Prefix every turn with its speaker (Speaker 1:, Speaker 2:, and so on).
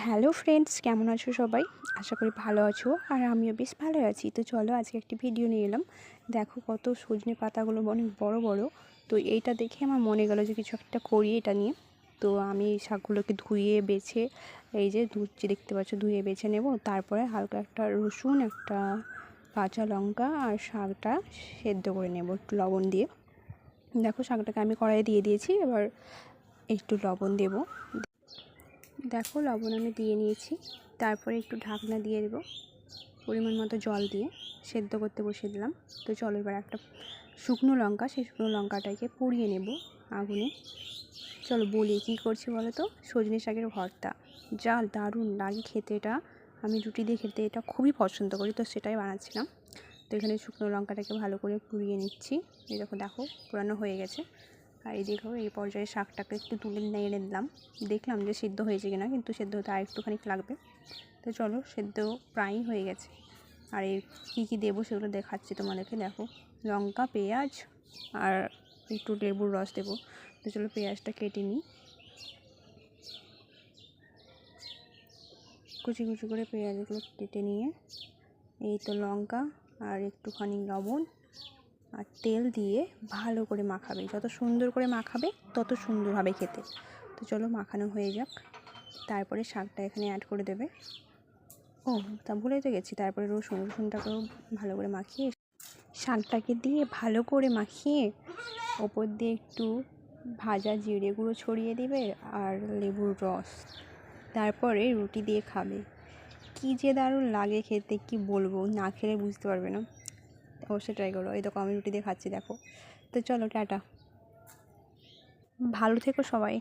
Speaker 1: Hello friends, কেমন আছো সবাই? আশা করি ভালো আছো, আর আমিও বেশ ভালো আছি। তো চলো আজকে একটি ভিডিও নিয়ে এলাম। দেখো কত সজনে পাতাগুলো অনেক বড় বড়। তো এইটা দেখে আমার মনে গেল যে কিছু একটা করি এটা নিয়ে। তো আমি এই শাকগুলোকে ধুয়ে বেছে, এই যে ধুচ্ছি দেখতে পাচ্ছ, ধুয়ে বেছে নেব। তারপরে হালকা একটা রসুন, একটা কাঁচা লঙ্কা আর শাকটা সেদ্ধ করে নেব একটু লবণ দিয়ে। দেখো শাকটাকে আমি কড়াইয়ে দিয়ে দিয়েছি, এবার একটু লবণ দেবো। দেখো লবণ আমি দিয়ে নিয়েছি। তারপরে একটু ঢাকনা দিয়ে দেবো, পরিমাণ মতো জল দিয়ে সেদ্ধ করতে বসিয়ে দিলাম। তো চলো এবার একটা শুকনো লঙ্কা, সেই শুকনো লঙ্কাটাকে পুড়িয়ে নেব আগুনে। চলো বলি কী করছি বলো তো। সজনে শাকের ভর্তা যা দারুণ লাগে খেতে, এটা আমি রুটি দিয়ে খেতে এটা খুবই পছন্দ করি, তো সেটাই বানাচ্ছিলাম। তো এখানে শুকনো লঙ্কাটাকে ভালো করে পুড়িয়ে নিচ্ছি। এই দেখো পুরানো হয়ে গেছে। আর এই দেখো এই পর্যায়ে শাকটাকে একটু তুলে নেড়ে দিলাম, দেখলাম যে সিদ্ধ হয়েছে কিনা, কিন্তু সেদ্ধ হতে আর একটুখানি লাগবে। তো চলো সেদ্ধ প্রায়ই হয়ে গেছে। আর এই কী দেবো সেগুলো দেখাচ্ছি তোমাদেরকে। দেখো লঙ্কা, পেঁয়াজ আর একটু লেবুর রস দেবো। তো চলো পেঁয়াজটা কেটে নিই, কুচি কুচি করে পেঁয়াজগুলো কেটে নিয়ে এই তো লঙ্কা আর একটুখানি লবণ আর তেল দিয়ে ভালো করে মাখাবে। যত সুন্দর করে মাখাবে তত সুন্দর হবে খেতে। তো চলো মাখানো হয়ে যাক। তারপরে শাকটা এখানে অ্যাড করে দেবে। ও তা ভুলে তো গেছি, তারপরে রসুনটাকেও ভালো করে মাখিয়ে শাকটাকে দিয়ে ভালো করে মাখিয়ে ওপর দিয়ে একটু ভাজা জিরে গুঁড়ো ছড়িয়ে দিবে আর লেবুর রস। তারপরে রুটি দিয়ে খাবে, কী যে দারুণ লাগে খেতে, কি বলবো, না খেলে বুঝতে পারবে না। অবশ্যই ট্রাই করো। এই দেখো আমি রুটি দিয়ে খাচ্ছি, দেখো। তো চলো টাটা, ভালো থেকো সবাই।